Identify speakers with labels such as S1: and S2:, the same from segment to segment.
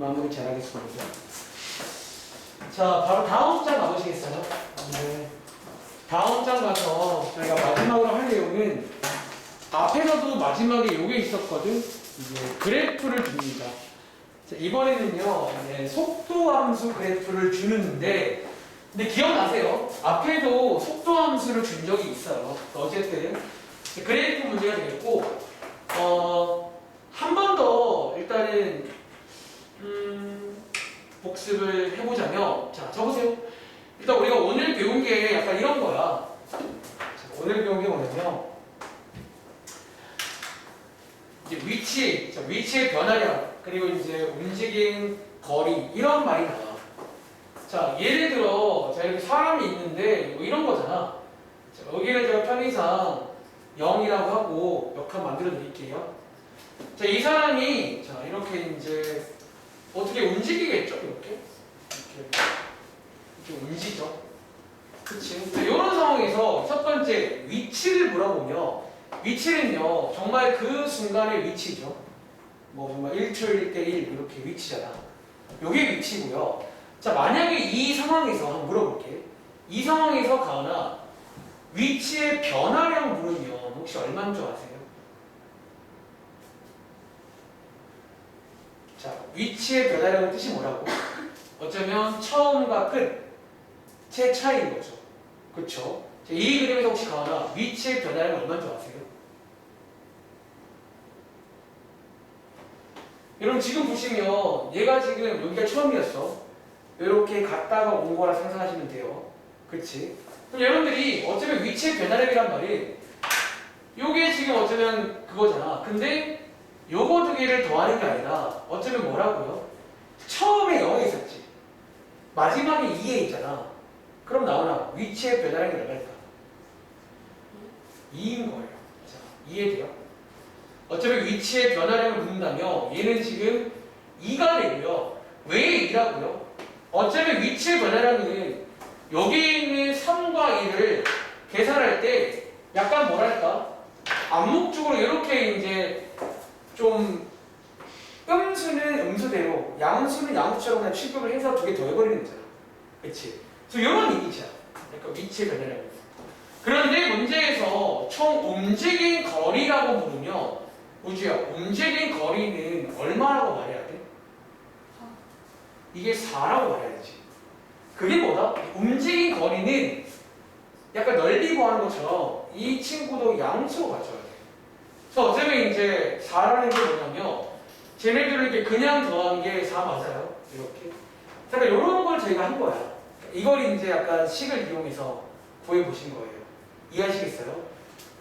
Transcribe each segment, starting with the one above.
S1: 마무리 잘하겠습니다. 자, 바로 다음 장 가보시겠어요? 네. 다음 장 가서 저희가 마지막으로 할 내용은 앞에서도 마지막에 요게 있었거든. 이제 그래프를 줍니다. 자, 이번에는요, 네, 속도 함수 그래프를 주는데, 근데 기억나세요? 앞에도 속도 함수를 준 적이 있어요. 어쨌든 그래프 문제가 되겠고, 한 번 더 일단은 복습을 해보자면, 자, 적으세요. 일단 우리가 오늘 배운 게 약간 이런 거야. 자, 오늘 배운 게 뭐냐면, 이제 위치의 변화량, 그리고 이제 움직임 거리, 이런 말이 나와. 자, 예를 들어, 자, 이렇게 사람이 있는데, 뭐 이런 거잖아. 자, 여기를 제가 편의상 0이라고 하고 몇 칸 만들어 드릴게요. 자, 이 사람이, 자, 이렇게 이제, 어떻게 움직이겠죠? 이렇게 움직이죠. 그치? 이런 상황에서 첫 번째, 위치를 물어보면, 위치는요, 정말 그 순간의 위치죠. 뭐 정말 1초 1대1 이렇게 위치잖아. 요게 위치고요. 자, 만약에 이 상황에서 한번 물어볼게. 이 상황에서 가거나 위치의 변화량 물으면 혹시 얼마인 줄 아세요? 자, 위치의 변화량의 뜻이 뭐라고? 어쩌면 처음과 끝의 차이인 거죠. 그쵸? 자, 이 그림에서 혹시 가거나 위치의 변화량이 얼마인 줄 아세요? 여러분 지금 보시면 얘가 지금 여기가 처음이었어. 이렇게 갔다가 온 거라 상상하시면 돼요. 그치? 그럼 여러분들이 어쩌면 위치의 변화량이란 말이 요게 지금 어쩌면 그거잖아. 근데 요거 두 개를 더하는 게 아니라 어쩌면 뭐라고요? 처음에 0에 있었지. 마지막에 2에 있잖아. 그럼 나오나 위치의 변화량이 얼마일까? 2인 거예요. 자, 이해돼요? 어차피 위치의 변화량을 묻는다면 얘는 지금 2가 되고요. 왜 2라고요? 어차피 위치의 변화량은 여기 있는 3과 2를 계산할 때 약간 뭐랄까? 암묵적으로 이렇게 이제 좀 음수는 음수대로 양수는 양수처럼 그냥 취급을 해서 두 개 더해버리는 거잖아. 그치? 그래서 이런 이미지야. 그러니까 위치의 변화량. 그런데 문제에서 총 움직인 거리라고 부르면 우주야, 움직인 거리는 얼마라고 말해야 돼? 이게 4라고 말해야지. 그게 뭐다? 움직인 거리는 약간 넓이 구하는 것처럼 이 친구도 양수로 가져야 돼. 그래서 어쩌면 이제 4라는 게 뭐냐면 쟤네들을 이렇게 그냥 더한 게 4 맞아요. 이렇게. 그러니까 이런 걸 저희가 한 거야. 이걸 이제 약간 식을 이용해서 구해보신 거예요. 이해하시겠어요?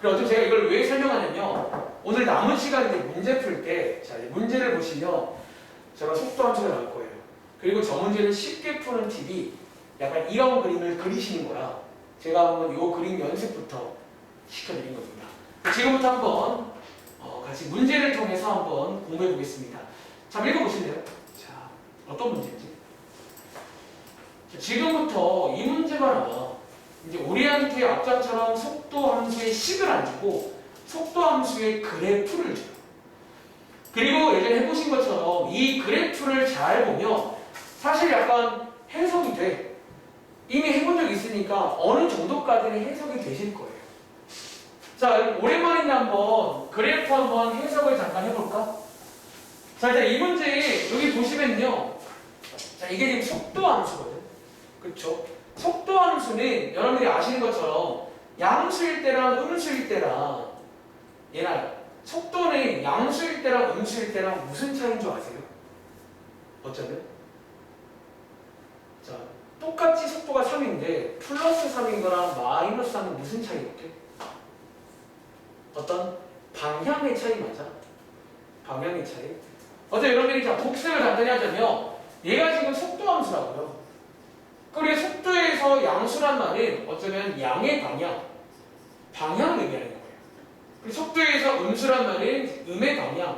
S1: 그리고 어차피 제가 이걸 왜 설명하냐면 오늘 남은 시간에 문제 풀 때 자, 문제를 보시면 제가 속도 함수가 나올 거예요. 그리고 저 문제를 쉽게 푸는 팁이 약간 이런 그림을 그리시는 거라 제가 한번 이 그림 연습부터 시켜드린 겁니다. 지금부터 한번 같이 문제를 통해서 한번 공부해 보겠습니다. 자, 읽어보실래요? 자, 어떤 문제인지. 자, 지금부터 이 문제가 나와. 이제 우리한테 앞장처럼 속도 함수의 식을 안 주고 속도 함수의 그래프를 줘요. 그리고 예전에 해보신 것처럼 이 그래프를 잘 보면 사실 약간 해석이 돼. 이미 해본 적이 있으니까 어느 정도까지는 해석이 되실 거예요. 자, 오랜만인데 한번 그래프 한번 해석을 잠깐 해볼까? 자, 일단 이 문제 여기 보시면요. 자, 이게 지금 속도 함수거든. 그쵸? 속도 함수는 여러분들이 아시는 것처럼 양수일 때랑 음수일 때랑 얘랑 속도는 양수일 때랑 음수일 때랑 무슨 차이인 줄 아세요? 어쩌면? 자, 똑같이 속도가 3인데 플러스 3인 거랑 마이너스 3은 무슨 차이일게? 어떤 방향의 차이 맞아? 방향의 차이? 어제 여러분들이 자 복습을 간단히 하자면 얘가 지금 속도 함수라고요. 그리고 속도에서 양수란 말은 어쩌면 양의 방향을 의미하는 거예요. 그리고 속도에서 음수란 말은 음의 방향을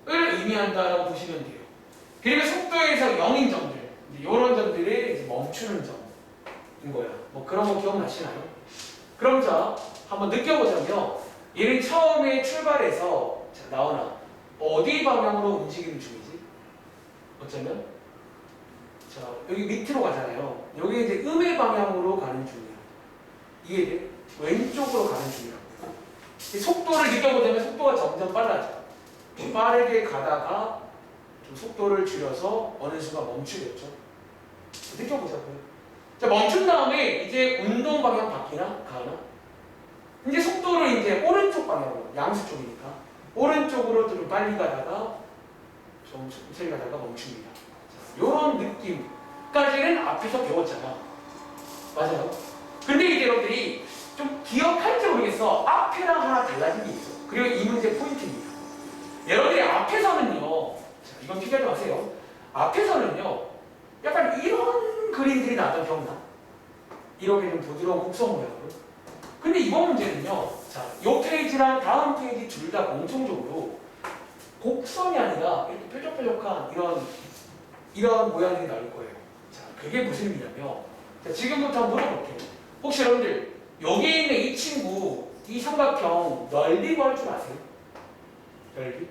S1: 의미한다라고 보시면 돼요. 그리고 속도에서 0인 점들, 이런 점들이 이제 멈추는 점인 거야. 뭐 그런 거 기억나시나요? 그럼 자, 한번 느껴보자면 얘는 처음에 출발해서 자, 나오나 어디 방향으로 움직이는 중이지? 어쩌면 자 여기 밑으로 가잖아요. 여기 이제 음의 방향으로 가는 중이야. 이게 이제 왼쪽으로 가는 중이라고. 속도를 느껴보자면 속도가 점점 빨라져. 좀 빠르게 가다가 좀 속도를 줄여서 어느 순간 멈추겠죠. 느껴보자고요. 자 멈춘 다음에 이제 운동 방향 바뀌나 가나? 이제 속도를 이제 오른쪽 방향으로 양수 쪽이니까 오른쪽으로 좀 빨리 가다가 좀 천천히 가다가 멈춥니다. 이런 느낌까지는 앞에서 배웠잖아. 맞아요? 근데 이제 여러분들이 좀 기억할지 모르겠어. 앞에랑 하나 달라진 게 있어. 그리고 이 문제 포인트입니다. 여러분들이 앞에서는요, 자, 이건 피하지 마세요. 앞에서는요, 약간 이런 그림들이 나왔던 기억나? 이렇게 좀 부드러운 곡선 모양으로. 근데 이번 문제는요, 자, 요 페이지랑 다음 페이지 둘 다 공통적으로 곡선이 아니라 이렇게 뾰족뾰족한 이런 모양들이 나올 거예요. 자, 그게 무슨 의미냐면, 자, 지금부터 한번 물어볼게요. 혹시 여러분들, 여기 있는 이 친구, 이 삼각형 넓이 구할 줄 아세요? 넓이?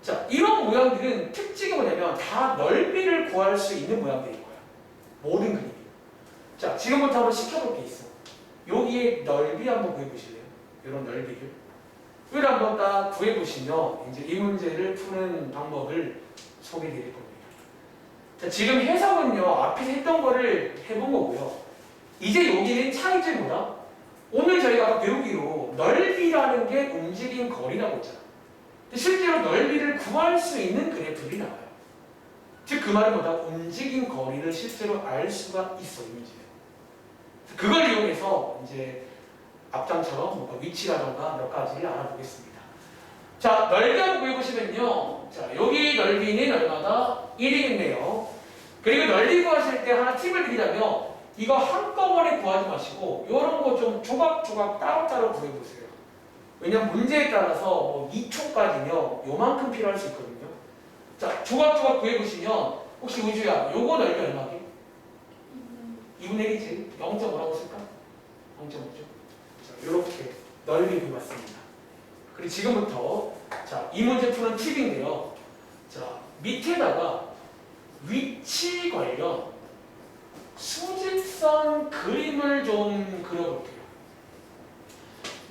S1: 자, 이런 모양들은 특징이 뭐냐면 다 넓이를 구할 수 있는 모양들인 거야. 모든 그림이. 자, 지금부터 한번 시켜볼 게 있어. 여기에 넓이 한번 구해보실래요? 이런 넓이를. 이걸 한번 딱 구해보시면 이제 이 문제를 푸는 방법을 소개드릴 겁니다. 자, 지금 해석은요, 앞에서 했던 거를 해본 거고요. 이제 여기는 차이점이 뭐다? 오늘 저희가 배우기로 넓이라는 게 움직인 거리라고 했잖아. 실제로 넓이를 구할 수 있는 그래프들이 나와요. 즉 그 말은 뭐다? 움직인 거리를 실제로 알 수가 있어, 이 문제는. 그걸 이용해서 이제 앞장처럼 뭔가 위치라던가 몇 가지를 알아보겠습니다. 자, 넓이 한번 구해보시면요. 자, 여기 넓이는 얼마다? 1이겠네요. 그리고 넓이 구하실 때 하나 팁을 드리자면 이거 한꺼번에 구하지 마시고 이런 거 좀 조각조각 따로따로 구해보세요. 왜냐면 문제에 따라서 뭐 2초까지요 요만큼 필요할 수 있거든요. 자, 조각조각 구해보시면 혹시 우주야 요거 넓이 얼마게? 2분의 1이지. 0.5라고 쓸까? 0.5죠. 자, 요렇게 넓이 구해봤습니다. 그리고 지금부터 자, 이 문제 푸는 팁인데요. 자, 밑에다가 위치 관련 수직선 그림을 좀 그려볼게요.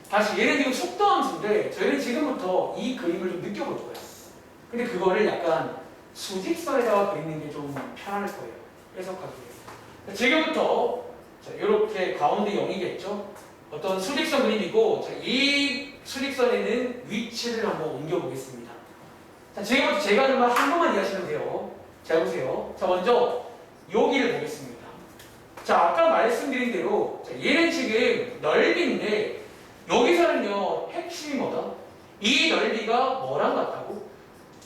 S1: 다시 얘는 지금 속도 함수인데 저희는 지금부터 이 그림을 좀 느껴볼 거예요. 근데 그거를 약간 수직선에다가 그리는 게 좀 편할 거예요. 해석하기에. 지금부터 자, 이렇게 가운데 0이겠죠? 어떤 수직선 그림이고 자, 이 수직선에는 위치를 한번 옮겨보겠습니다. 자, 지금부터 제가 하는 말 한 번만 이해하시면 돼요. 잘 보세요. 자, 먼저 여기를 보겠습니다. 자, 아까 말씀드린 대로 자, 얘는 지금 넓이인데 여기서는요 핵심이 뭐다? 이 넓이가 뭐랑 같다고?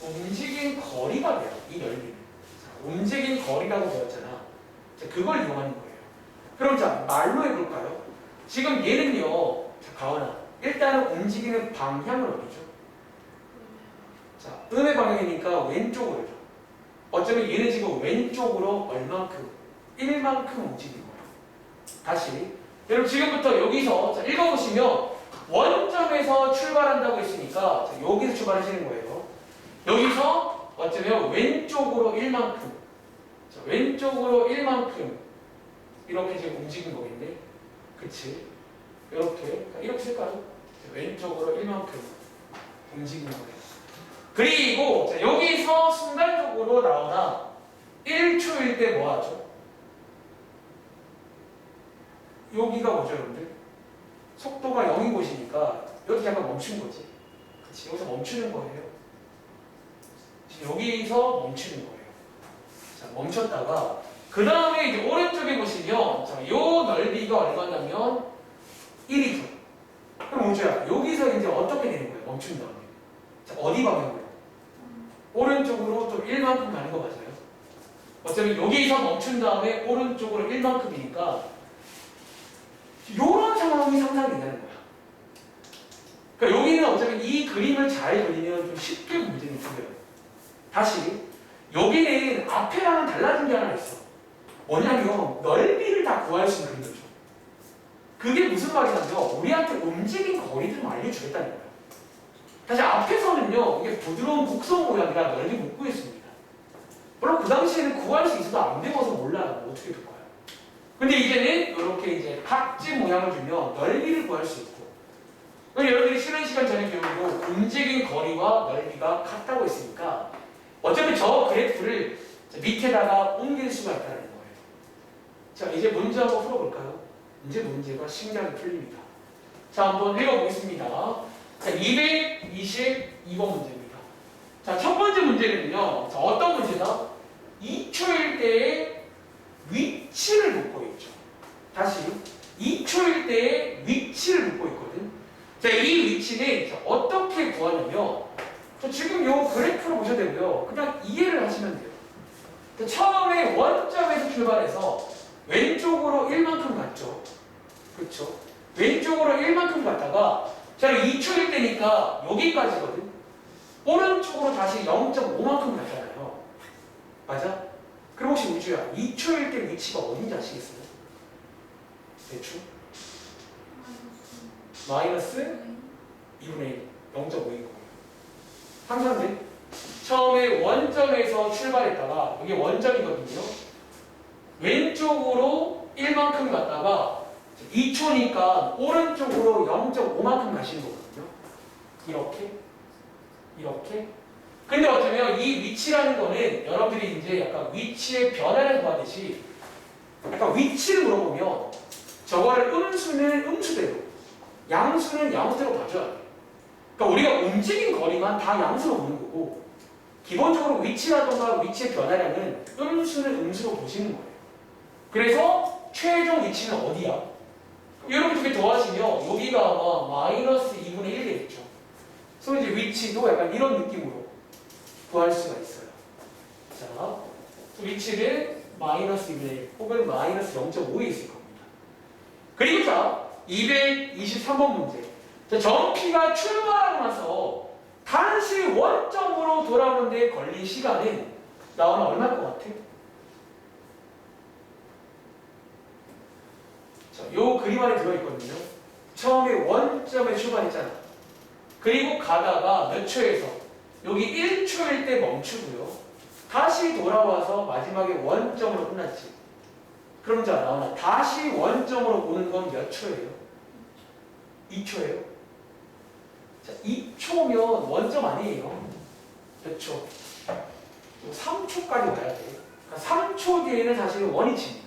S1: 움직인 거리가 돼요. 이 넓이는. 자, 움직인 거리라고 배웠잖아. 자, 그걸 이용하는 거예요. 그럼 자 말로 해볼까요? 지금 얘는요 자, 가은아 일단은 움직이는 방향은 어디죠? 자, 음의 방향이니까 왼쪽으로죠. 어쩌면 얘는 지금 왼쪽으로 얼만큼? 1만큼 움직이는 거예요. 다시 여러분 지금부터 여기서 자, 읽어보시면 원점에서 출발한다고 했으니까 자, 여기서 출발하시는 거예요. 여기서 어쩌면 왼쪽으로 1만큼 자, 왼쪽으로 1만큼 이렇게 지금 움직인 거겠네. 그치? 이렇게 쓸까요? 자, 왼쪽으로 1만큼 움직이는 거예요. 그리고 자, 여기서 순간적으로 나오나 1초일 때 뭐 하죠? 여기가 뭐죠, 여러분들? 속도가 0인 곳이니까 여기 약간 멈춘 거지. 그치? 여기서 멈추는 거예요. 여기서 멈추는 거예요. 자, 멈췄다가 그 다음에 이제 오른쪽에 보시면 자, 요 넓이가 얼마냐면 1이죠. 그럼 우주야 여기서 이제 어떻게 되는 거예요? 멈춘 다음에. 자, 어디 방향으로? 오른쪽으로 좀 1만큼 가는 거 맞아요? 어차피 여기서 멈춘 다음에 오른쪽으로 1만큼이니까 이런 상황이 상상된다는 거야. 그러니까 여기는 어차피 이 그림을 잘 그리면 좀 쉽게 문제는 풀려요. 다시 여기는 앞에랑은 달라진 게 하나 있어. 뭐냐면 넓이를 다 구할 수 있는 그림이죠. 그게 무슨 말이냐면 우리한테 움직인 거리를 좀 알려주겠다는 거야. 다시 앞에서는요 이게 부드러운 곡선 모양이라 넓이 못 구했습니다. 물론 그 당시에는 구할 수 있어도 안 배워서 몰라요. 어떻게 될 거야. 근데 이제는 이렇게 이제 각지 모양을 주면 넓이를 구할 수 있고, 여러분들이 쉬는 시간 전에 배우고 움직인 거리와 넓이가 같다고 했으니까 어차피 저 그래프를 밑에다가 옮길 수가 있다는 거예요. 자, 이제 문제 한번 풀어볼까요? 이제 문제가 신기하게 풀립니다. 자, 한번 읽어보겠습니다. 자, 222번 문제입니다. 자, 첫 번째 문제는요. 자, 어떤 문제다? 2초일 때의 위치를 묻고 있죠. 다시 2초일 때의 위치를 묻고 있거든. 자, 이 위치는 어떻게 구하냐면 지금 이 그래프를 보셔야 되고요. 그냥 이해를 하시면 돼요. 자, 처음에 원점에서 출발해서 왼쪽으로 1만큼 갔죠. 그렇죠? 왼쪽으로 1만큼 갔다가 자, 2초일 때니까 여기까지거든. 오른쪽으로 다시 0.5만큼 갔잖아요. 맞아? 그럼 혹시 우주야, 2초일 때 위치가 어딘지 아시겠어요? 대충? 마이너스 2분의 1, 0.5인 거예요. 항상 돼? 처음에 원점에서 출발했다가 여기 원점이거든요. 왼쪽으로 1만큼 갔다가 2초니까 오른쪽으로 0.5만큼 가시는 거거든요. 이렇게 이렇게. 근데 어쩌면 이 위치라는 거는 여러분들이 이제 약간 위치의 변화를 구하듯이 약간 위치를 물어보면 저거를 음수는 음수대로, 양수는 양수대로 봐줘야 돼. 그러니까 우리가 움직인 거리만 다 양수로 보는 거고 기본적으로 위치라던가 위치의 변화량은 음수는 음수로 보시는 거예요. 그래서 최종 위치는 어디야? 이렇게 두 개 더하시면 여기가 아마 마이너스 2분의 1 되겠죠. 그래서 이제 위치도 약간 이런 느낌으로 구할 수가 있어요. 자, 위치는 마이너스 2분의 1 혹은 마이너스 0.5에 있을 겁니다. 그리고 자, 223번 문제. 자, 전피가 출발하고 나서 다시 원점으로 돌아오는 데 걸린 시간은 나오면 얼마일 것 같아? 자, 요 그림 안에 들어있거든요. 처음에 원점에 출발했잖아. 그리고 가다가 몇 초에서 여기 1초일 때 멈추고요. 다시 돌아와서 마지막에 원점으로 끝났지. 그럼 자, 나오나 다시 원점으로 오는 건 몇 초예요? 2초예요? 자, 2초면 원점 아니에요. 몇 초? 3초까지 와야 돼. 그러니까 3초 뒤에는 사실은 원위치입니다.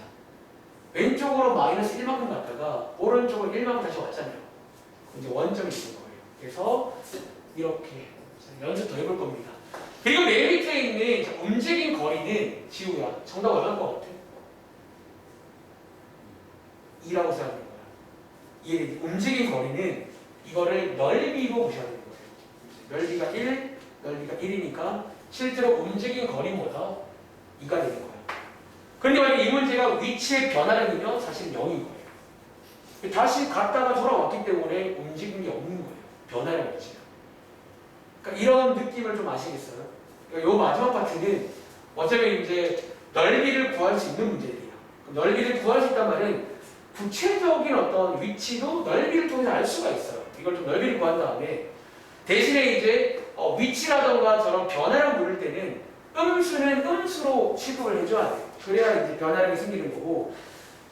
S1: 왼쪽으로 마이너스 1만큼 갔다가 오른쪽으로 1만큼 다시 왔잖아요. 이제 원점이 있는 거예요. 그래서 이렇게 연습 더 해볼 겁니다. 그리고 맨 밑에 있는 움직인 거리는 지우야. 정답 얼마일 것 같아? 2라고 생각하는 거야. 이 움직인 거리는 이거를 넓이로 보셔야 되는 거예요. 넓이가 1, 넓이가 1이니까 실제로 움직인 거리보다 2가 되는 거예요. 그런데 만약에 이 문제가 위치의 변화량이면 사실 0인 거예요. 다시 갔다가 돌아왔기 때문에 움직임이 없는 거예요. 변화량 자체가. 그러니까 이런 느낌을 좀 아시겠어요? 그러니까 이 마지막 파트는 어차피 이제 넓이를 구할 수 있는 문제들이에요. 넓이를 구할 수 있단 말은 구체적인 어떤 위치도 넓이를 통해서 알 수가 있어요. 이걸 좀 넓이를 구한 다음에 대신에 이제 위치라던가 저런 변화량 물을 때는 음수는 음수로 취급을 해줘야 돼요. 그래야 이제 변화량이 생기는 거고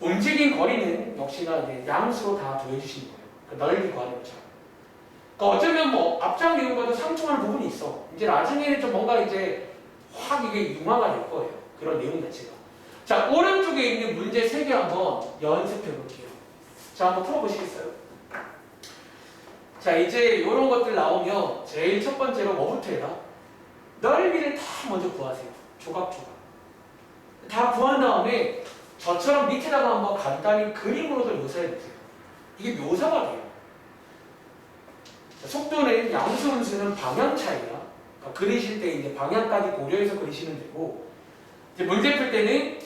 S1: 움직인 거리는 역시나 이제 양수로 다 더해주시는 거예요. 그러니까 넓이 구하는 것처럼. 그러니까 어쩌면 뭐 앞장 내용과도 상충하는 부분이 있어. 이제 나중에는 좀 뭔가 이제 확 이게 융화가 될 거예요. 그런 내용 자체가. 자, 오른쪽에 있는 문제 3개 한번 연습해 볼게요. 자, 한번 풀어보시겠어요? 자, 이제 이런 것들 나오면 제일 첫 번째로 뭐부터 해라? 넓이를 다 먼저 구하세요. 조각조각. 다 구한 다음에 저처럼 밑에다가 한번 간단히 그림으로도 묘사해 보세요. 이게 묘사가 돼요. 자, 속도는 양수 음수는 방향 차이야. 그러니까 그리실 때 이제 방향까지 고려해서 그리시면 되고, 이제 문제 풀 때는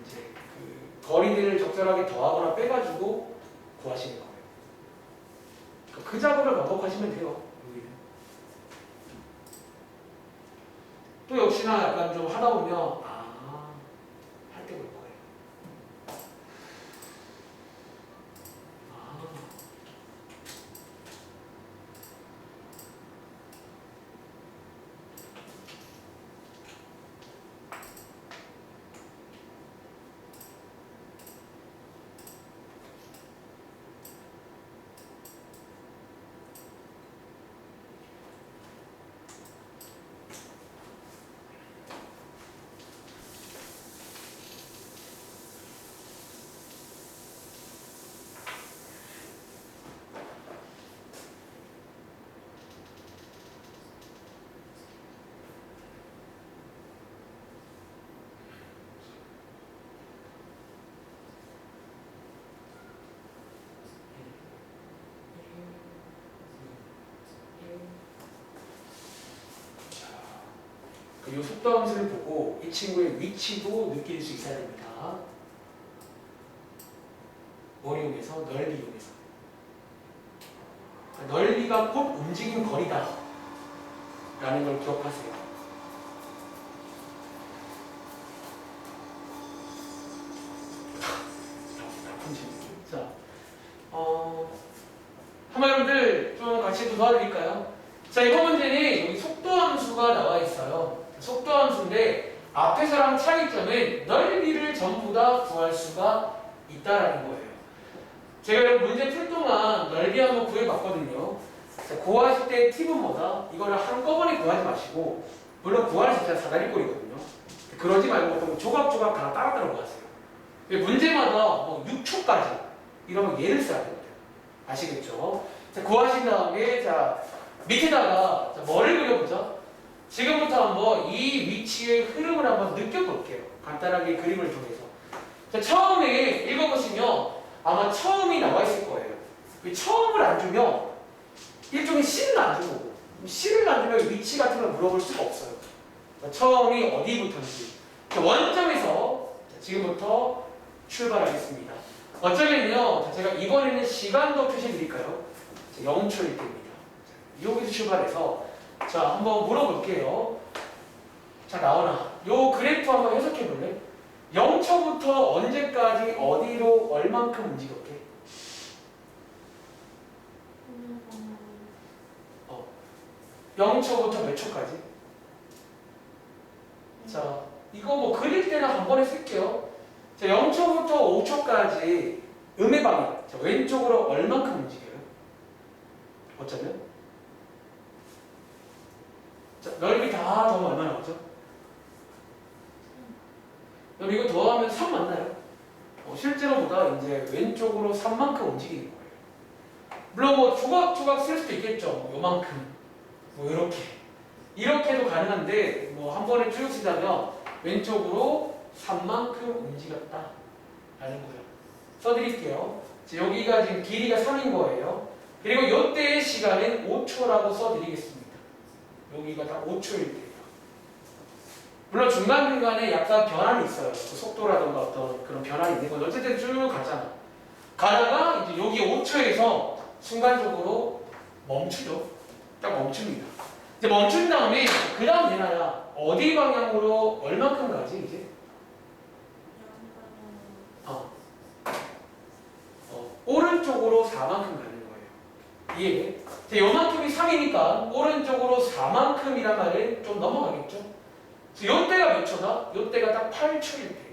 S1: 이제 그 거리들을 적절하게 더하거나 빼가지고 구하시는 거예요. 그러니까 그 작업을 반복하시면 돼요. 여기는. 또 역시나 약간 좀 하다 보면 할 때 볼 거예요. 이 속도 함수를 보고 이 친구의 위치도 느낄 수 있어야 됩니다. 뭘 이용해서? 넓이 이용해서. 넓이가 곧 움직임 거리다 라는 걸 기억하세요. 자, 한번 여러분들 좀 같이 도와드릴까요? 자, 이번 문제는 여기 속도 함수가 나와 있어요. 속도 함수인데 앞에서랑 차이점은 넓이를 전부 다 구할 수가 있다라는 거예요. 제가 여러분 문제 풀 동안 넓이 한번 구해봤거든요. 자, 구하실 때 팁은 뭐다? 이거를 한꺼번에 구하지 마시고, 물론 구하는 진짜 사다리꼴이거든요. 그러지 말고 좀 조각조각 다 따로따로 구하세요. 문제마다 뭐 6초까지 이러면 예를 써야 됩니다. 아시겠죠? 자, 구하신 다음에 자 밑에다가 자, 뭐를 그려보자. 지금부터 한번 이 위치의 흐름을 한번 느껴볼게요. 간단하게 그림을 통해서. 자, 처음에 읽어보시면 아마 처음이 나와 있을 거예요. 처음을 안 주면 일종의 C를 안 주는 거고, C를 안 주면 위치 같은 걸 물어볼 수가 없어요. 자, 처음이 어디부터인지. 자, 원점에서 자, 지금부터 출발하겠습니다. 어쩌면요, 자, 제가 이번에는 시간도 표시해 드릴까요? 0초일 때입니다. 자, 여기서 출발해서 자 한번 물어볼게요. 자 나오나? 요 그래프 한번 해석해 볼래? 0초부터 언제까지 어디로 얼만큼 움직였게? 0초부터 몇 초까지? 자 이거 뭐 그릴 때는 한 번에 쓸게요. 자 0초부터 5초까지 음의 방향 자, 왼쪽으로 얼만큼 움직여요? 어쩌면? 자 넓이 다 더하면 얼마 나오죠? 그럼 이거 더하면 3 맞나요? 실제로보다 이제 왼쪽으로 3만큼 움직이는 거예요. 물론 뭐 조각조각 쓸 수도 있겠죠. 뭐 요만큼, 뭐 이렇게도 가능한데 뭐 한 번에 쭉 쓰자면 왼쪽으로 3만큼 움직였다 라는 거예요. 써드릴게요. 여기가 지금 길이가 3인 거예요. 그리고 이때의 시간은 5초라고 써드리겠습니다. 여기가 딱 5초일 때예요. 물론 중간중간에 약간 변환이 있어요. 그 속도라든가 어떤 그런 변환이 있는 건 어쨌든 쭉 가잖아. 가다가 이제 여기 5초에서 순간적으로 멈추죠. 딱 멈춥니다. 이제 멈춘 다음에 그 다음 되나야 어디 방향으로 얼만큼 가지 이제? 오른쪽으로 4만큼 가는 거예요. 이해해? 요만큼이 3이니까 오른쪽으로 4만큼이란 말은 좀 넘어가겠죠? 요때가 몇 초다? 요때가 딱 8초일 때예요.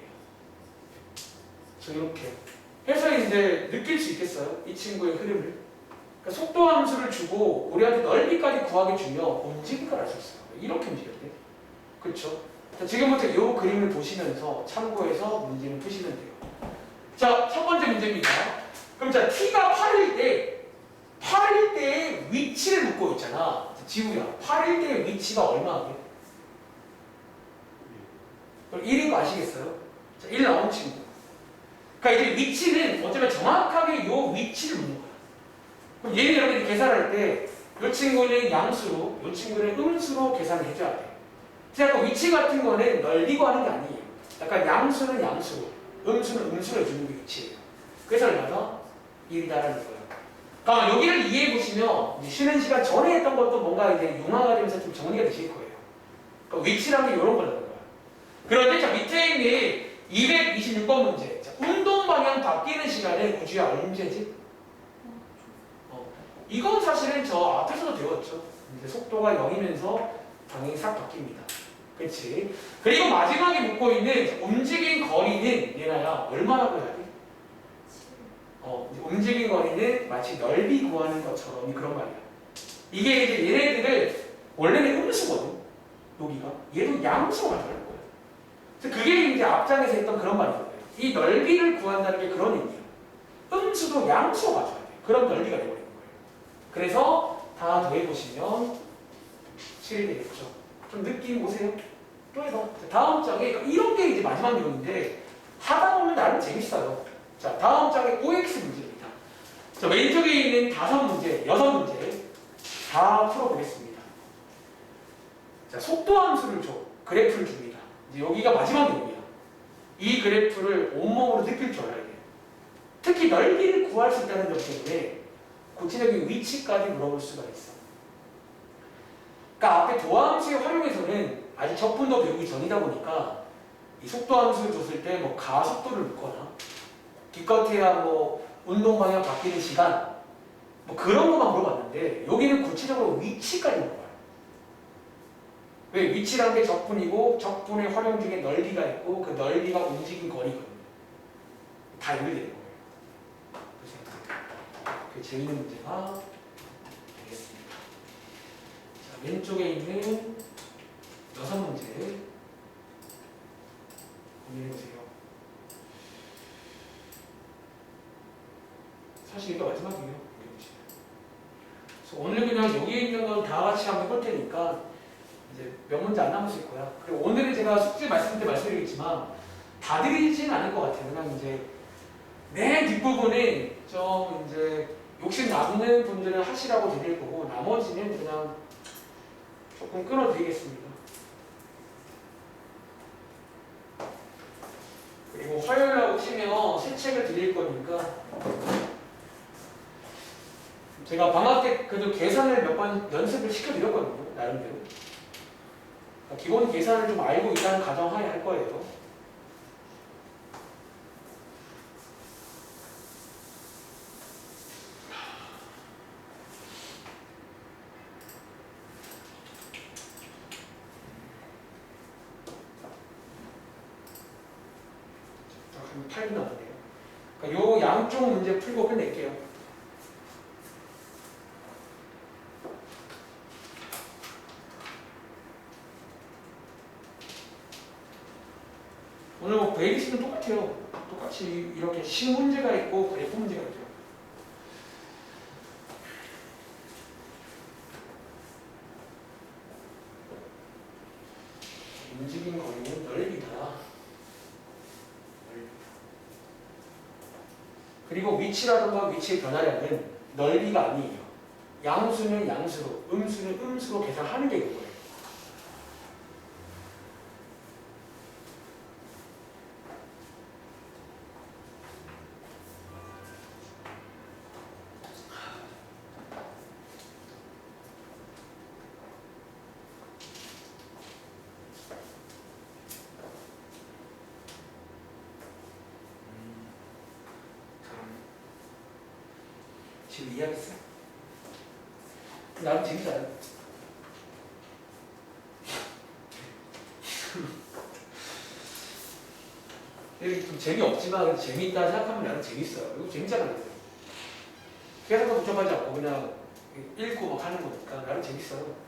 S1: 이렇게 해서 이제 느낄 수 있겠어요? 이 친구의 흐름을. 그러니까 속도 함수를 주고 우리한테 넓이까지 구하게 주면 움직일 걸 알 수 있어요. 이렇게 움직여야 돼. 그렇죠? 자, 지금부터 이 그림을 보시면서 참고해서 문제를 푸시면 돼요. 자, 첫 번째 문제입니다. 그럼 자, t가 8일 때의 위치를 묻고 있잖아. 지우야, 8일 때의 위치가 얼마게? 그럼 1인 거 아시겠어요? 자, 1 나온 친구. 그러니까 이제 위치는 어쩌면 정확하게 요 위치를 묻는 거야. 그럼 얘는 여러분들이 계산할 때 이 친구는 양수로, 이 친구는 음수로 계산을 해줘야 돼. 제가 위치 같은 거는 넓이고 하는 게 아니에요. 약간 양수는 양수로, 음수는 음수로 해주는 게 위치예요. 그래서 얼마나? 1이다라는 거예요. 그러니까 여기를 이해해 보시면 쉬는 시간 전에 했던 것도 뭔가 이제 융화가 되면서 좀 정리가 되실 거예요. 그러니까 위치라는 게 이런 거라는 거야. 그런데 자 밑에 있는 226번 문제. 자, 운동 방향 바뀌는 시간은 우주야 언제지? 이건 사실은 저 앞에서도 배웠죠. 이제 속도가 0이면서 방향이 싹 바뀝니다. 그렇지? 그리고 마지막에 묻고 있는 움직인 거리는 얘나야 얼마라고 해야 돼? 움직인 거리는 마치 넓이 구하는 것처럼 그런 말이야. 이게 이제 얘네들을 원래는 음수거든. 여기가 얘도 양수가 되는 거야. 그래서 그게 이제 앞장에서 했던 그런 말인 거예요. 이 넓이를 구한다는 게 그런 의미야. 음수도 양수가 맞춰야 돼. 그럼 넓이가 되버리는 거예요. 그래서 다 더해보시면 7이 되겠죠. 좀 느낌 오세요? 또 해봐. 다음 장에 이런 게 이제 마지막 내용인데 하다 보면 나름 재밌어요. 자, 다음 장에 OX 문제입니다. 자, 왼쪽에 있는 5문제, 6문제 다 풀어보겠습니다. 자, 속도 함수를 줘. 그래프를 줍니다. 이제 여기가 마지막 내용이야. 이 그래프를 온몸으로 느낄 줄 알아야 돼요. 특히 넓이를 구할 수 있다는 점 때문에 구체적인 위치까지 물어볼 수가 있어. 그러니까 앞에 도함수의 활용에서는 아직 적분도 배우기 전이다 보니까 이 속도함수를 줬을 때 뭐 가속도를 묻거나 기껏해야 뭐 운동 방향 바뀌는 시간 뭐 그런 것만 물어봤는데 여기는 구체적으로 위치까지 물어봐요. 왜? 위치라는 게 적분이고 적분의 활용 중에 넓이가 있고 그 넓이가 움직인 거리거든요. 다 연결되는 거예요. 그 재밌는 문제가 되겠습니다. 자, 왼쪽에 있는 6문제 고민해보세요. 사실 이거 마지막이에요. 그래서 오늘 그냥 여기에 있는 건 다 같이 한번 해볼 테니까 이제 몇 문제 안 남았을 거야. 그리고 오늘은 제가 숙제 말씀 때 말씀드리겠지만 다 드리지는 않을 것 같아요. 그냥 이제 맨 뒷부분에 좀 이제 욕심 남는 분들은 하시라고 드릴 거고 나머지는 그냥 조금 끊어드리겠습니다. 그리고 화요일날 오시면 새 책을 드릴 거니까 제가 방학 때 그래도 계산을 몇 번 연습을 시켜드렸거든요. 나름대로. 그러니까 기본 계산을 좀 알고 있다는 가정하에 할 거예요. 한 8분 남았네요. 그러니까 요 양쪽 문제 풀고 끝낼게요. 오늘 뭐 베이스는 똑같아요. 똑같이 이렇게 식 문제가 있고 그래프 문제가 있죠. 움직인 거리는 넓이다. 그리고 위치라든가 위치의 변화량은 넓이가 아니에요. 양수는 양수로, 음수는 음수로 계산하는 게 이거예요. 지금 이해하겠어요? 나는 재밌어요. 좀 재미없지만 재미있다 생각하면 나는 재밌어요. 이거 재밌잖아요. 계산도 복잡하지 않고 그냥 읽고 막 하는 거니까 나는 재밌어요.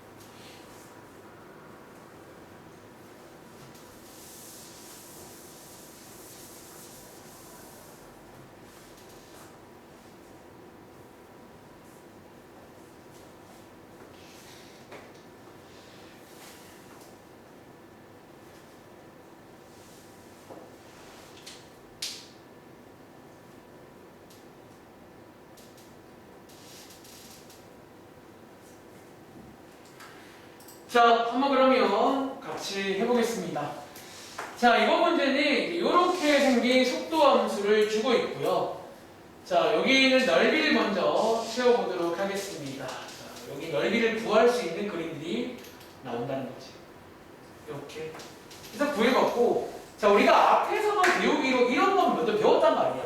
S1: 자, 한번 그러면 같이 해보겠습니다. 자, 이번 문제는 이렇게 생긴 속도 함수를 주고 있고요. 자, 여기 있는 넓이를 먼저 채워보도록 하겠습니다. 자, 여기 넓이를 구할 수 있는 그림들이 나온다는 거지. 이렇게. 그래서 구해봤고, 자, 우리가 앞에서도 배우기로 이런 건 먼저 배웠단 말이야.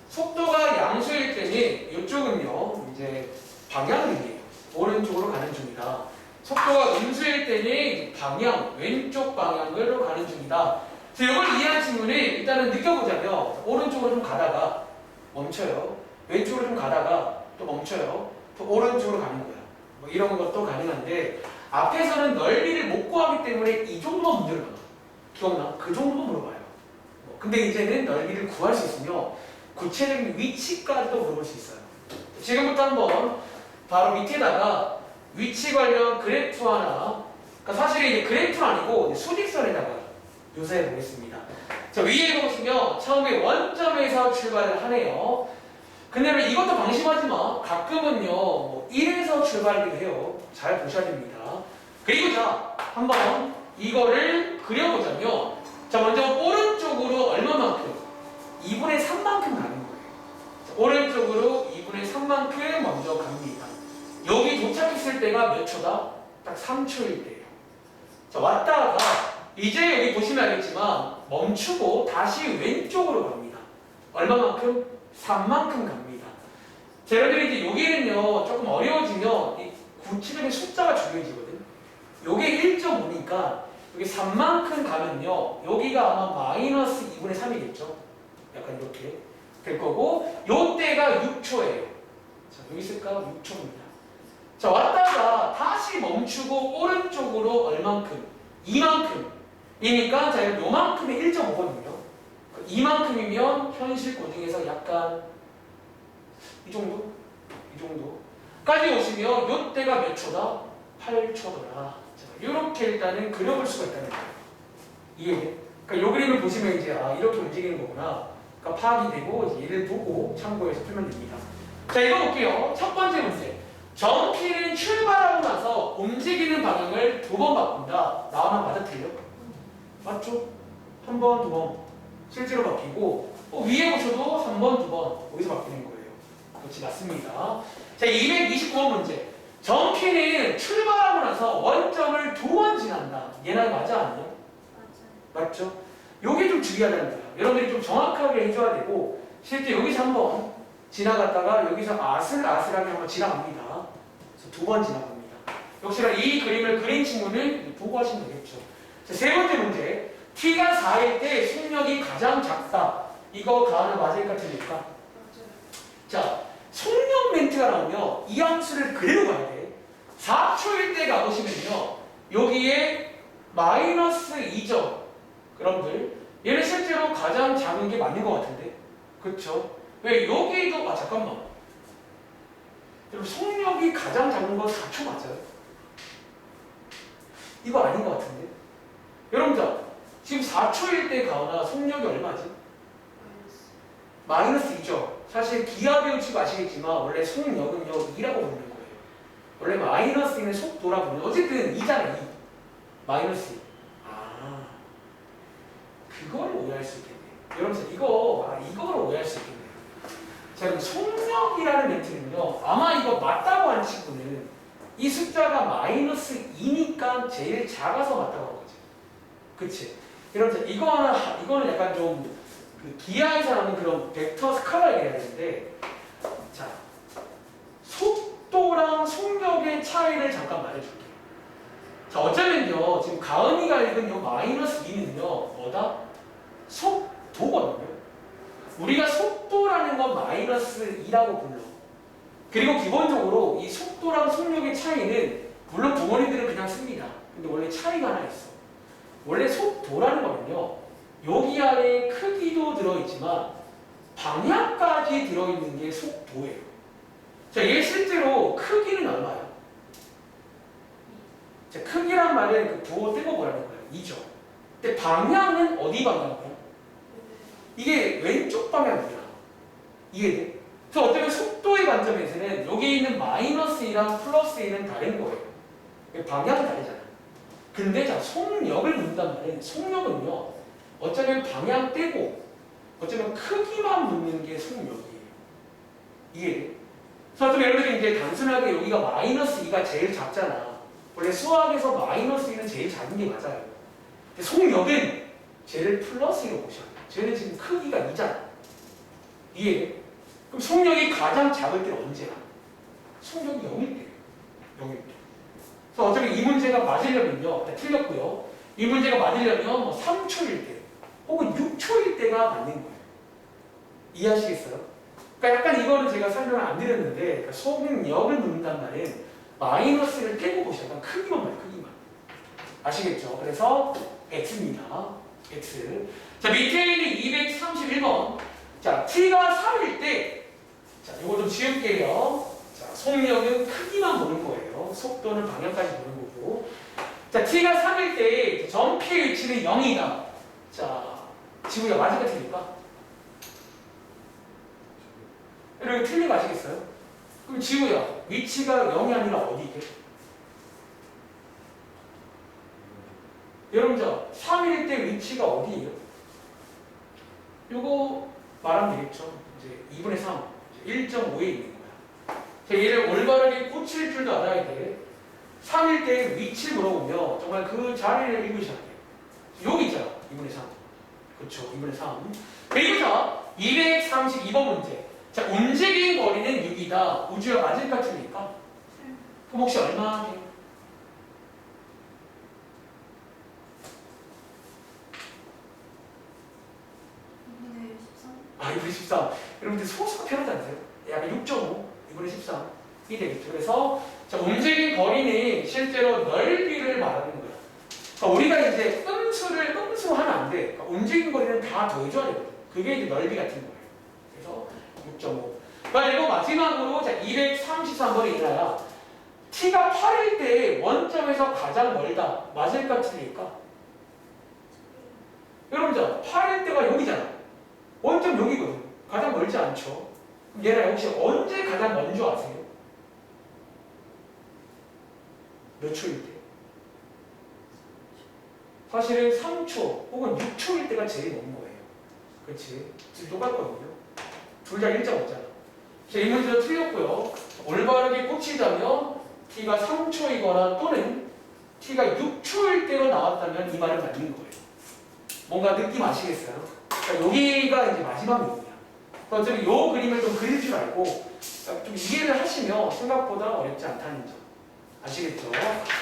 S1: 속도가 양수일 때는 이쪽은요, 이제 방향이에요. 오른쪽으로 가는 중이다. 속도가 음수일 때는 방향, 왼쪽 방향으로 가는 중이다. 그래서 이걸 이해한 친구는 일단은 느껴보자면 오른쪽으로 좀 가다가 멈춰요. 왼쪽으로 좀 가다가 또 멈춰요. 또 오른쪽으로 가는 거야. 뭐 이런 것도 가능한데 앞에서는 넓이를 못 구하기 때문에 이 정도만 문제를 받아. 기억나? 그 정도만 물어봐요. 근데 이제는 넓이를 구할 수 있으며 구체적인 위치까지도 물어볼 수 있어요. 지금부터 한번 바로 밑에다가 위치 관련 그래프 하나, 그러니까 사실 이제 그래프는 아니고 수직선에다가 요사해 보겠습니다. 자, 위에 보시면 처음에 원점에서 출발을 하네요. 근데 이것도 방심하지 마. 가끔은요, 뭐 1에서 출발하기도 해요. 잘 보셔야 됩니다. 그리고 자, 한번 이거를 그려보자면 자 먼저 오른쪽으로 얼마만큼? 2분의 3만큼 가는 거예요. 자, 오른쪽으로 2분의 3만큼 먼저 갑니다. 여기 도착했을 때가 몇 초다? 딱 3초일 때예요. 자 왔다가 이제 여기 보시면 알겠지만 멈추고 다시 왼쪽으로 갑니다. 얼마만큼? 3만큼 갑니다. 자, 여러분들이 이제 여기는요 조금 어려워지면 이 구체적인 숫자가 중요해지거든. 요게 1.5니까 여기 3만큼 가면요 여기가 아마 마이너스 2분의 3이겠죠. 약간 이렇게 될 거고 요때가 6초예요. 자 여기 있을까? 6초입니다. 자 왔다가 다시 멈추고 오른쪽으로 얼만큼? 이만큼 이니까 자 요만큼이 1.5거든요. 이만큼이면 현실 고중에서 약간 이 정도? 이 정도까지 오시면 요때가 몇 초다? 8초더라. 이렇게 일단은 그려볼 수가 있다는 거예요. 이해돼? 그러니까 요 그림을 보시면 이제 아 이렇게 움직이는 거구나. 그러니까 파악이 되고 이제 얘를 보고 참고해서 풀면 됩니다. 자 이거 볼게요. 첫 번째 문제. 점피는 출발하고 나서 움직이는 방향을 2번 바꾼다. 나와나 맞아 틀려? 맞죠? 한 번, 2번 실제로 바뀌고 위에 보셔도 3번, 2번 어디서 바뀌는 거예요. 그렇지 맞습니다. 자 229번 문제. 점피는 출발하고 나서 원점을 2번 지난다. 얘나 맞아 아니야? 맞죠? 요게 좀 중요하다는 거야. 여러분들이 좀 정확하게 해줘야 되고 실제 여기서 한번 지나갔다가 여기서 아슬아슬하게 한번 지나갑니다. 그래서 2번 지나갑니다. 역시나 이 그림을 그린 친구는 보고 하시면 되겠죠. 자, 세 번째 문제. t가 4일 때 속력이 가장 작다. 이거 가는 맞을까 틀릴까? 자, 속력 멘트가 나오면 이 함수를 그대로 가야 돼. 4초일 때 가보시면요. 여기에 마이너스 2점. 여러분들 얘는 실제로 가장 작은 게 맞는 것 같은데. 그쵸? 왜 여기도 잠깐만. 여러분 속력이 가장 작은 건 4초 맞아요? 이거 아닌 것 같은데. 여러분들 지금 4초일 때 가오나 속력이 얼마지? 마이너스 2죠. 사실 기하 배우치고 아시겠지만 원래 속력은요 2라고 부르는 거예요. 원래 마이너스 2는 속도라고 부르는 어쨌든 2잖아 2. 마이너스 2. 아 그걸 오해할 수 있겠네. 여러분들 이걸 오해할 수 있겠네요. 자 그럼 속력이라는 멘트는요 아마 이거 맞다고 한 친구는 이 숫자가 마이너스 2니까 제일 작아서 맞다고 한 거지. 그치? 여러분들 이거는 약간 좀 그 기하에서 나오는 그런 벡터 스칼라 얘기해야 되는데 자 속도랑 속력의 차이를 잠깐 말해줄게요. 자 어쩌면요 지금 가은이가 읽은 요 마이너스 2는요 뭐다? 속도거든요. 우리가 속도라는 건 마이너스 2라고 불러. 그리고 기본적으로 이 속도랑 속력의 차이는 물론 부모님들은 그냥 씁니다. 근데 원래 차이가 하나 있어. 원래 속도라는 거는요 여기 안에 크기도 들어있지만 방향까지 들어있는 게 속도예요. 자, 얘 실제로 크기는 얼마야? 자, 크기란 말은 그 부호 떼고 보라는 거예요. 2죠. 근데 방향은 어디 방향이야? 이게 왼쪽 방향이야. 이해돼? 그래서 어쩌면 속도의 관점에서는 여기 있는 마이너스 2랑 플러스 2는 다른 거예요. 방향은 다르잖아. 근데 자, 속력을 묻는단 말은 속력은요 어쩌면 방향 떼고 어쩌면 크기만 묻는 게 속력이에요. 이해돼? 그래서 좀 여러분들이 이제 단순하게 여기가 마이너스 2가 제일 작잖아. 원래 수학에서 마이너스 2는 제일 작은 게 맞아요. 근데 속력은 쟤를 플러스 2로 보셔야 돼요. 쟤는 지금 크기가 2잖아. 이해돼? 그럼 속력이 가장 작을 때는 언제야? 속력이 0일 때예요. 0일 때. 그래서 어차피 이 문제가 맞으려면요. 틀렸고요. 이 문제가 맞으려면 뭐 3초일 때 혹은 6초일 때가 맞는 거예요. 이해하시겠어요? 그러니까 약간 이거는 제가 설명을 안 드렸는데 그러니까 속력을 묻는단 말은 마이너스를 깨고 보셔요. 약간 크기만 봐요. 크기만. 아시겠죠? 그래서 X입니다. X. 자 밑에 있는 231번. 자 T가 3일 때 자 이거 좀 지울게요. 자 속력은 크기만 보는 거예요. 속도는 방향까지 보는 거고. 자 T가 3일 때 점피의 위치는 0이다. 자 지우야 맞을까 틀릴까? 여러분 틀린 거 아시겠어요? 그럼 지우야 위치가 0이 아니라 어디게? 여러분 저 3일 때 위치가 어디예요? 요거 말하면 되겠죠. 이제 2분의 3, 1.5에 있는 거야. 자, 얘를 올바르게 꽂힐 줄도 알아야 돼. 3일 때 위치를 물어보면 정말 그 자리를 읽으셔야 돼요. 여기 있잖아. 2분의 3. 그렇죠. 2분의 3. 그리고 자, 232번 문제. 자, 움직인 거리는 6이다. 우주가 맞을까 틀릴까? 그럼 혹시 얼마 해요?
S2: 2분의 13?
S1: 아, 2분의 13. 여러분들 소수가 편하지 않으세요? 약간 6.5, 2분의 13이 되겠죠. 그래서 자, 움직인 거리는 실제로 넓이를 말하는 거야. 그러니까 우리가 이제 음수로 하면 안 돼. 그러니까 움직인 거리는 다 더해줘야 되거든. 그게 이제 넓이 같은 거예요. 그래서 6.5. 그리고 마지막으로 자, 233번에 이나야 t가 8일 때 원점에서 가장 멀다. 맞을까 틀릴까? 여러분 자, 8일 때가 여기잖아. 원점 여기거든. 가장 멀지 않죠. 그럼 얘랑 혹시 언제 가장 먼저 아세요? 몇 초일 때? 사실은 3초 혹은 6초일 때가 제일 먼 거예요. 그렇지? 지금 똑같거든요. 둘 다 1.5잖아. 자, 이 문제도 틀렸고요. 올바르게 꽂히자면 t가 3초이거나 또는 t가 6초일 때로 나왔다면 이 말은 맞는 거예요. 뭔가 느낌 아시겠어요? 자, 여기가 이제 마지막 요소야. 어차피 이 그림을 좀 그릴 줄 알고 좀 이해를 하시면 생각보다 어렵지 않다는 점 아시겠죠?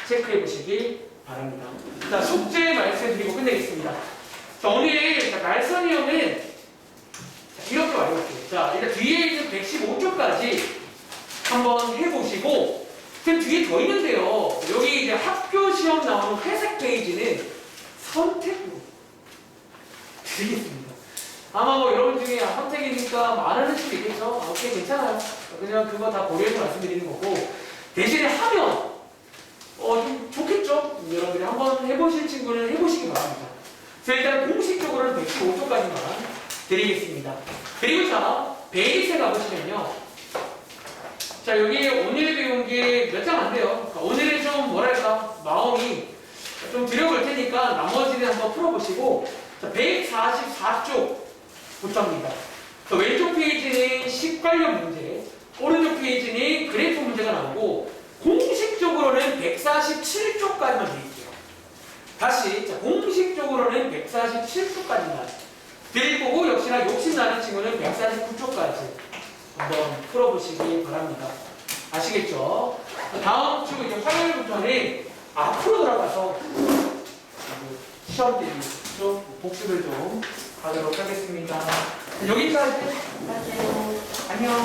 S1: 체크해 보시기 바랍니다. 자, 숙제 말씀드리고 끝내겠습니다. 자, 오늘 날선이형은 이렇게 말해볼게요. 자, 일단 뒤에 있는 115쪽까지 한번 해보시고 지금 뒤에 더 있는데요. 여기 이제 학교 시험 나오는 회색 페이지는 선택으로 드리겠습니다. 아마 뭐 여러분 중에 선택이니까 말하는 수도 있겠죠. 아, 오케이 괜찮아요. 그냥 그거 다 고려해서 말씀드리는 거고 대신에 하면 좀 좋겠죠. 여러분들이 한번 해보실 친구는 해보시기 바랍니다. 그래서 일단 공식적으로는 115쪽까지만 드리겠습니다. 그리고 자 베이스에 가보시면요. 자 여기 오늘 배운 게 몇 장 안 돼요. 그러니까 오늘은 좀 뭐랄까 마음이 좀 들여볼 테니까 나머지는 한번 풀어보시고 자 144쪽부터입니다. 왼쪽 페이지는 식 관련 문제, 오른쪽 페이지는 그래프 문제가 나오고 공식적으로는 147쪽까지만 드릴게요. 다시 자, 공식적으로는 147쪽까지만 드릴 거고 역시나 욕심나는 친구는 149쪽까지 한번 풀어보시기 바랍니다. 아시겠죠? 다음 주 이제 화요일부터는 앞으로 돌아가서 시험 대비 좀 복습을 좀 하도록 하겠습니다. 여기까지 할게요. 안녕.